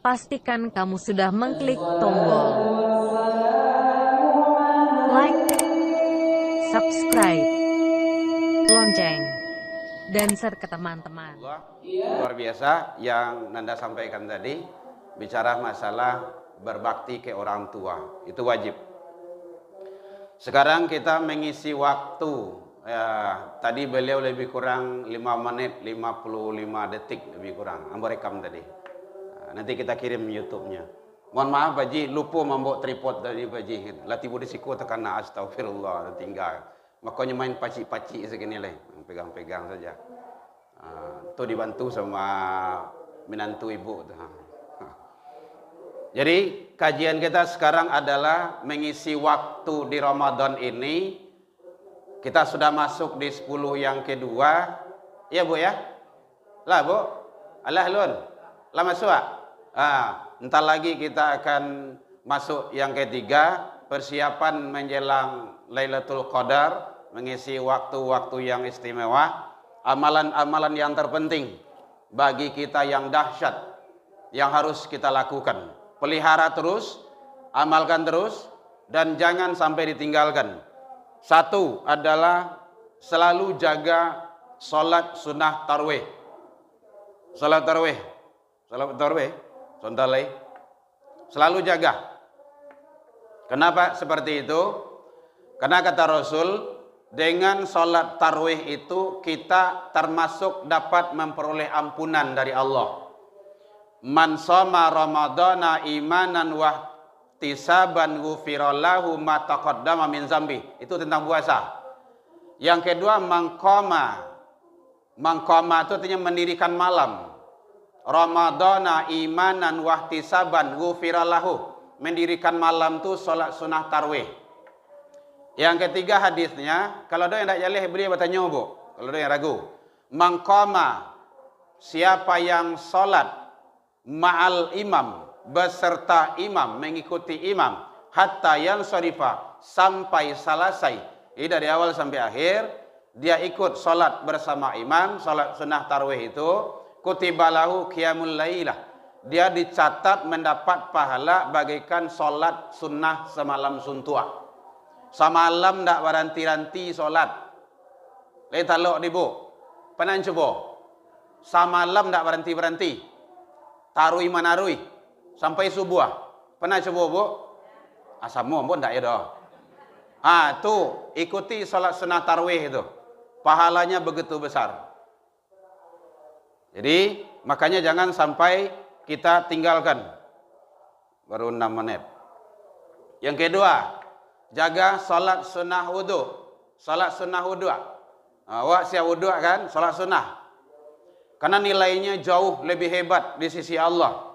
pastikan kamu sudah mengklik tombol like, subscribe, lonceng, dan share ke teman-teman. Luar biasa yang Nanda sampaikan tadi, bicara masalah berbakti ke orang tua, itu wajib. Sekarang kita mengisi waktu, tadi beliau lebih kurang 5 menit 55 detik lebih kurang, ambo rekam tadi. Nanti kita kirim YouTube-nya. Mohon maaf Pak Ji, lupa membawa tripod tadi Pak Ji. Latih budi siku tekan astagfirullah tinggal. Makanya main paci-paci segini lah, pegang-pegang saja. Itu dibantu sama menantu ibu. Jadi kajian kita sekarang adalah mengisi waktu di Ramadan ini. Kita sudah masuk di 10 yang kedua. Ya Bu ya? Lah Bu? Alah lun? Lah masuk? Entar lagi kita akan masuk yang ketiga. Persiapan menjelang Lailatul Qadar. Mengisi waktu-waktu yang istimewa. Amalan-amalan yang terpenting bagi kita yang dahsyat yang harus kita lakukan. Pelihara terus, amalkan terus, dan jangan sampai ditinggalkan. Satu adalah selalu jaga sholat sunnah tarwih. Sholat tarwih. Sholat tarwih. Contohnya, selalu jaga. Kenapa seperti itu? Karena kata Rasul, dengan sholat tarwih itu kita termasuk dapat memperoleh ampunan dari Allah. Man shoma ramadhana imanan wa ihtisaban ghufira lahu ma taqaddama min zambi. Itu tentang puasa. Yang kedua mangqama. Mangqama itu artinya mendirikan malam. Ramadhana imanan wa ihtisaban ghufira lahu. Mendirikan malam itu salat sunah tarwih. Yang ketiga hadisnya, kalau ada yang tidak jalih beri bertanya Bu. Kalau ada yang ragu. Mangqama, siapa yang salat ma'al imam, beserta imam, mengikuti imam, hatta yang syarifah, sampai selesai. Ini dari awal sampai akhir, dia ikut solat bersama imam, solat sunnah tarwih itu, kutibalahu qiyamul lailah. Dia dicatat mendapat pahala bagaikan solat sunnah semalam suntua. Semalam tak beranti-ranti solat. Letak lok di Bu. Pernah coba? Semalam tak berhenti-berhenti. Tarui manarui sampai subuh. Pernah coba Bu? Asamu pun tak ya dah. Tu ikuti salat sunnah tarwih itu. Pahalanya begitu besar. Jadi makanya jangan sampai kita tinggalkan. Baru 6 menit. Yang kedua, jaga salat sunnah wudu. Salat sunnah wudu. Awak siap wudu kan? Salat sunnah. Karena nilainya jauh lebih hebat di sisi Allah.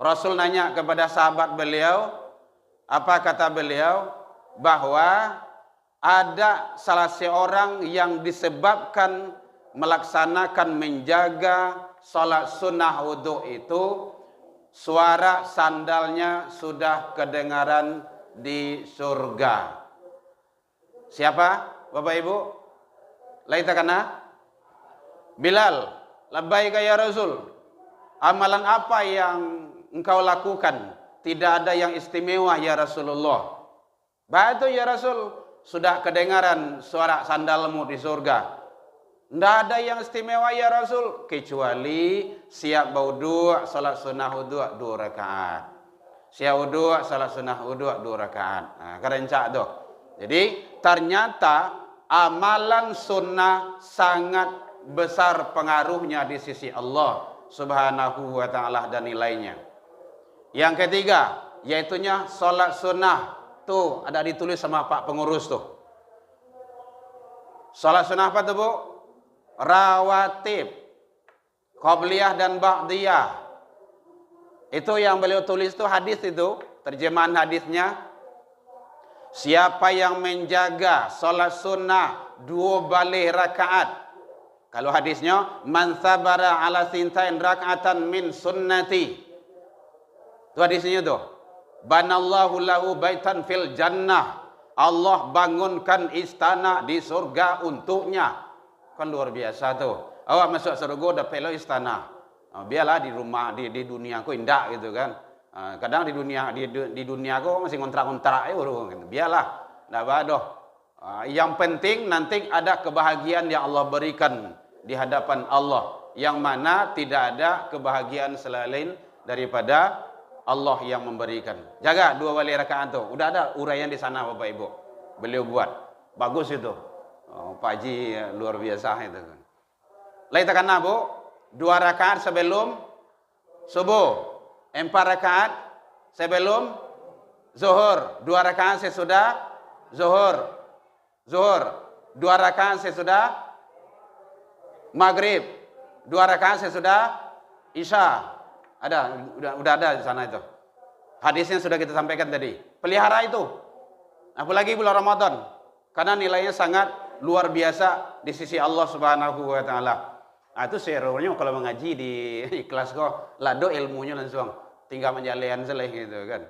Rasul nanya kepada sahabat beliau, apa kata beliau? Bahwa ada salah seorang yang disebabkan melaksanakan menjaga salat sunnah wudu itu, suara sandalnya sudah kedengaran di surga. Siapa? Bapak Ibu? Laitakana? Bilal. Labbaika ya Rasul. Amalan apa yang engkau lakukan? Tidak ada yang istimewa ya Rasulullah. Batu ya Rasul, sudah kedengaran suara sandalmu di surga. Tidak ada yang istimewa ya Rasul, kecuali siap berwudu, salat sunnah wudu 2 rakaat. Siap wudu, salat sunnah wudu 2 rakaat. Kerencak tu. Jadi ternyata amalan sunnah sangat besar pengaruhnya di sisi Allah Subhanahu wa ta'ala dan nilainya. Yang ketiga, yaitunya salat sunnah. Tuh ada ditulis sama Pak pengurus tuh. Salat sunnah apa tuh Bu? Rawatib, qabliyah dan ba'diyah. Itu yang beliau tulis tuh hadis itu, terjemahan hadisnya. Siapa yang menjaga salat sunnah 2 balik rakaat. Kalau hadisnya, man sabara ala sintain rak'atan min sunnati. Itu hadisnya tuh. Banallahu lahu baitan fil jannah. Allah bangunkan istana di surga untuknya. Kan luar biasa tuh. Awak masuk surga dapat lo istana. Biarlah di rumah di dunia aku indah gitu kan. Kadang di dunia aku masih kontrak-kontrak gitu. Biarlah, enggak badoh. Yang penting nanti ada kebahagiaan yang Allah berikan di hadapan Allah, yang mana tidak ada kebahagiaan selain daripada Allah yang memberikan. Jaga 2 kali rakaat tu. Udah ada uraian di sana Bapak Ibu. Beliau buat. Bagus itu. Pak Haji luar biasa itu. Lain tekan Bu, 2 rakaat sebelum subuh, 4 rakaat sebelum zuhur, 2 rakaat sesudah zuhur, 2 rakaat sesudah maghrib, 2 rakaat sesudah isya. Ada, udah ada di sana itu. Hadisnya sudah kita sampaikan tadi. Pelihara itu. Apalagi bulan Ramadan. Karena nilainya sangat luar biasa di sisi Allah Subhanahu wa taala. Itu serunya kalau mengaji di kelas kok lado ilmunya langsung. Tinggal menjalian seleh gitu kan.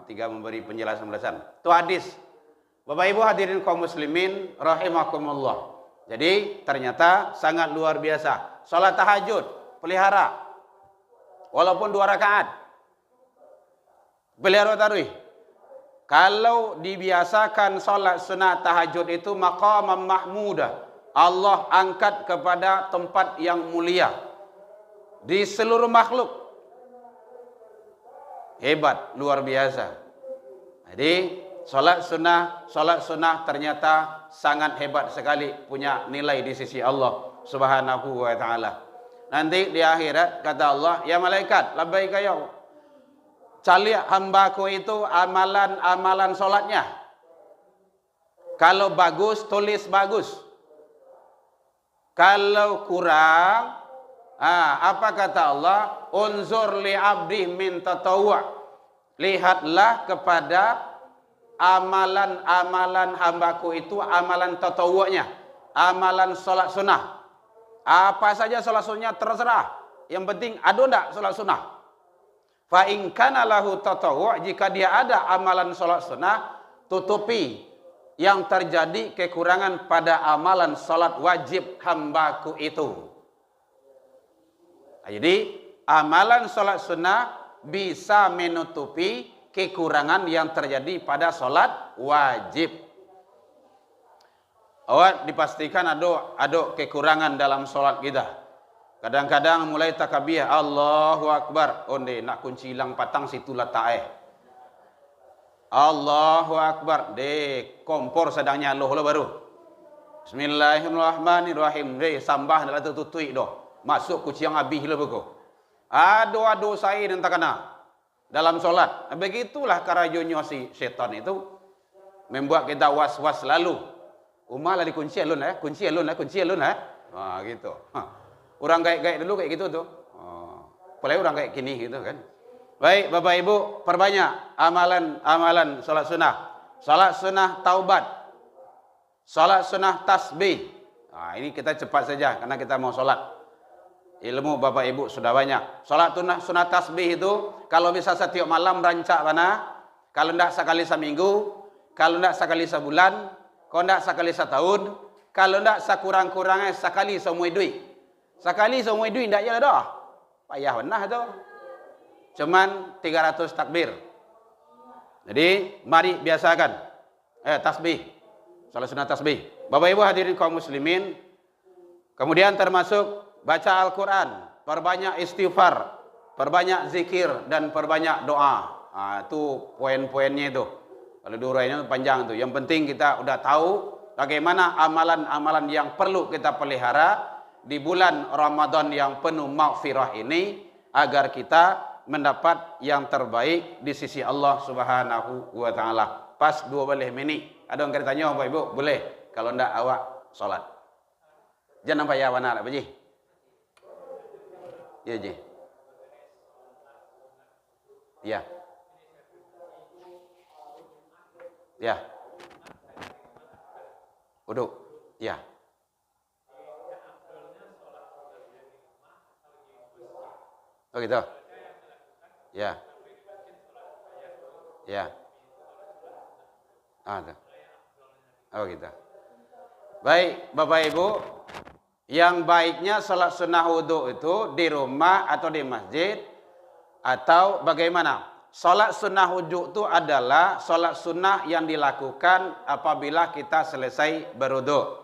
Tinggal memberi penjelasan-penjelasan. Itu hadis. Bapak Ibu hadirin kaum muslimin rahimakumullah. Jadi ternyata sangat luar biasa. Salat tahajud, pelihara. Walaupun 2 rakaat. Pelihara tarawih. Kalau dibiasakan salat sunat tahajud itu maqamam mahmudah. Allah angkat kepada tempat yang mulia di seluruh makhluk. Hebat, luar biasa. Jadi salat sunnah ternyata sangat hebat sekali, punya nilai di sisi Allah Subhanahu wa taala. Nanti di akhirat kata Allah, ya malaikat, labbaika ya. Cari hambaku itu amalan solatnya. Kalau bagus, tulis bagus. Kalau kurang, apa kata Allah? Unzur li abdi min tatawwu'. Lihatlah kepada amalan hambaku itu amalan tatawu'nya, amalan solat sunnah. Apa saja salat sunnahnya terserah. Yang penting ada enggak salat sunnah. Fa in kana lahu tatawwu', jika dia ada amalan salat sunnah, tutupi yang terjadi kekurangan pada amalan salat wajib hambaku itu. Jadi amalan salat sunnah bisa menutupi kekurangan yang terjadi pada salat wajib. Dipastikan ada kekurangan dalam solat kita. Kadang-kadang mulai takbir Allahu Akbar, onde nak kunci hilang patang situ letak Allahu Akbar, de kompor sedang nyaloh lo baru. Bismillahirrahmanirrahim, de sambah dalam tutui doh. Masuk kuciang habis lo bego. Ado saya dan takana dalam solat. Begitulah karajonyo si setan itu membuat kita was-was selalu. Umah lah dikunci alun kunci alun gitu. Orang kayak dulu kayak gitu tuh. Apalagi orang kayak gini gitu kan. Baik Bapak Ibu, perbanyak amalan salat sunnah. Salat sunnah taubat. Salat sunnah tasbih. Ini kita cepat saja karena kita mau salat. Ilmu Bapak Ibu sudah banyak. Salat sunnah tasbih itu kalau bisa setiap malam rancak mana? Kalau enggak sekali seminggu, kalau enggak sekali sebulan, kalau tidak sekali setahun, kalau tidak sekurang-kurangnya sekali semua duit. Sekali semua duit tidak jalan dah. Payah benar tu. Cuman 300 takbir. Jadi mari biasakan tasbih. Salat sunat tasbih. Bapak Ibu hadirin kaum muslimin, kemudian termasuk baca Al-Qur'an, perbanyak istighfar, perbanyak zikir dan perbanyak doa. Itu poin-poinnya itu. Kalau durainya panjang tuh. Yang penting kita udah tahu bagaimana amalan-amalan yang perlu kita pelihara di bulan Ramadan yang penuh maghfirah ini agar kita mendapat yang terbaik di sisi Allah Subhanahu wa taala. Pas 12 menit. Ada yang tanya Bapak Ibu, boleh kalau ndak awak salat. Jangan nampak ya benar apa ji? Ya ji. Ya. Ya. Uduk. Ya. Oh gitu. Ya. Ya. Ada. Oh gitu. Baik, Bapak Ibu, Yang baiknya sholat sunnah wudhu itu di rumah atau di masjid atau bagaimana? Sholat sunnah wudhu itu adalah sholat sunnah yang dilakukan apabila kita selesai berwudhu.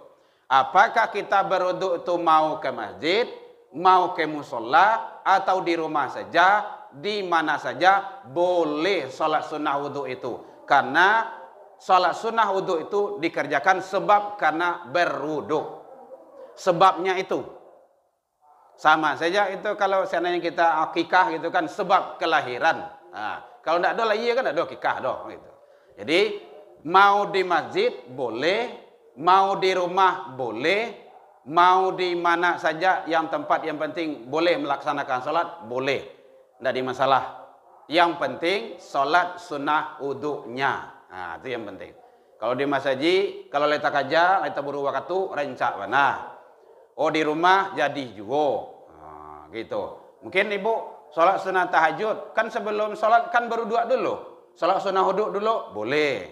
Apakah kita berwudhu itu mau ke masjid, mau ke musola, atau di rumah saja, di mana saja, boleh sholat sunnah wudhu itu. Karena sholat sunnah wudhu itu dikerjakan sebab karena berwudhu. Sebabnya itu sama saja itu kalau seandainya kita akikah gitu kan sebab kelahiran. Nah, kalau tidak ada lah iya kan tidak ada akikah doh gitu. Jadi mau di masjid boleh, mau di rumah boleh, mau di mana saja yang tempat yang penting boleh melaksanakan sholat boleh, tidak ada masalah. Yang penting sholat sunnah wudhunya. Nah, itu yang penting. Kalau di masjid, kalau letak aja, letak buru waktu rencak mana. Oh di rumah jadi juga, nah, gitu. Mungkin ibu sholat sunnah tahajud, kan sebelum sholat kan baru dua dulu. Sholat sunnah wudhu dulu, boleh.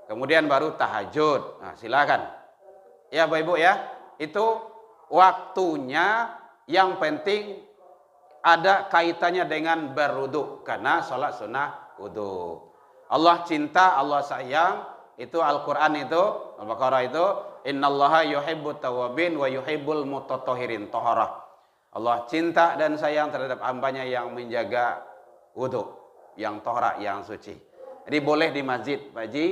Kemudian baru tahajud, nah, silakan. Ya Bapak Ibu ya, itu waktunya yang penting ada kaitannya dengan berwudhu. Karena sholat sunnah wudhu. Allah cinta, Allah sayang, itu Al-Quran itu, Al-Baqarah itu, innallaha yuhibbut tawwabin wa yuhibbul mutatahhirin taharah. Allah cinta dan sayang terhadap hambanya yang menjaga wudhu, yang taharah, yang suci. Jadi boleh di masjid, Pak Haji,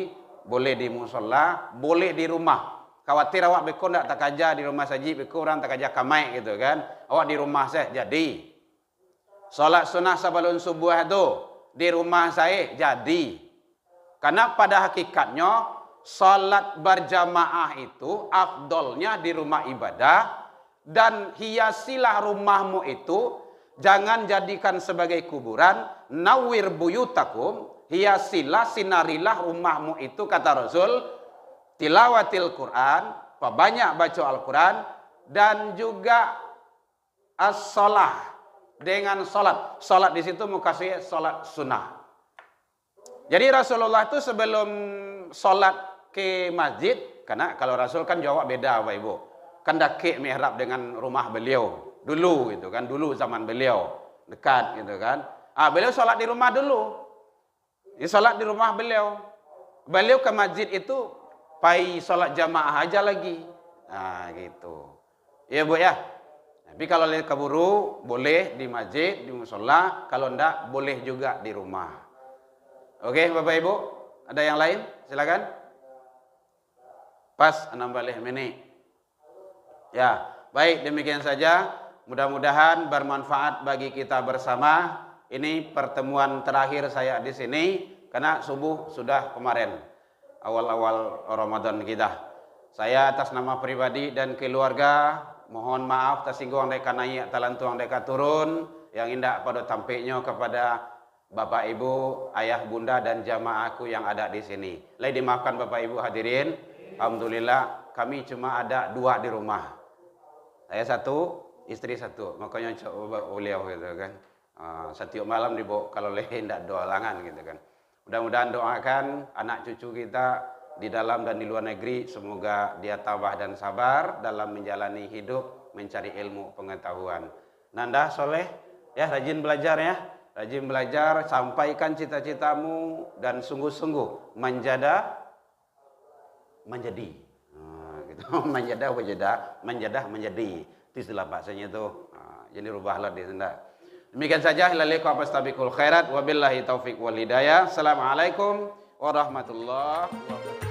boleh di musola, boleh di rumah. Khawatir awak beko ndak tak aja di rumah saji, beko orang tak aja kamai gitu kan. Awak di rumah saya jadi. Salat sunnah sebelum subuh itu di rumah saya jadi. Karena pada hakikatnya salat berjamaah itu afdolnya di rumah ibadah, dan hiasilah rumahmu itu, jangan jadikan sebagai kuburan. Nawwir buyutakum, hiasilah, sinarilah rumahmu itu, kata Rasul, tilawatil Quran, banyak baca Al-Quran, dan juga as-salah, dengan salat. Salat di situ mukasih salat sunnah. Jadi Rasulullah itu sebelum salat ke masjid, karena kalau Rasul kan jawab beda Bapak Ibu. Kan dakik mihrab dengan rumah beliau dulu gitu kan, dulu zaman beliau dekat gitu kan. Beliau salat di rumah dulu. Salat di rumah beliau. Beliau ke masjid itu pai salat jamaah aja lagi. Nah, gitu. Ya Bu ya. Tapi kalau keburu boleh di masjid, di musola, kalau enggak boleh juga di rumah. Oke, Bapak Ibu, ada yang lain? Silakan. Pas 16 menit. Ya, baik, demikian saja. Mudah-mudahan bermanfaat bagi kita bersama. Ini pertemuan terakhir saya di sini karena subuh sudah kemarin, awal-awal Ramadan kita. Saya atas nama pribadi dan keluarga mohon maaf tersinggung deka naik talantuang deka turun yang indah pada tampiknya kepada Bapak Ibu, ayah bunda dan jamaahku yang ada di sini. Lai dimaafkan Bapak Ibu hadirin. Alhamdulillah kami cuma ada 2 di rumah. Saya 1, istri 1. Makanya coba beliau gitu kan. Setiap malam dibawa kalau lain tidak doa langan gitu kan. Mudah-mudahan doakan anak cucu kita di dalam dan di luar negeri, semoga dia tabah dan sabar dalam menjalani hidup, mencari ilmu pengetahuan. Nanda soleh, ya rajin belajar ya, rajin belajar, sampaikan cita-citamu dan sungguh-sungguh menjadi. Gitu. menjadi. Itu istilah bahasanya itu. Jadi rubahlah di sana. Demikian saja. Ilaika fastabiqul khairat wabillahi taufik wal hidayah. Assalamualaikum warahmatullahi wabarakatuh.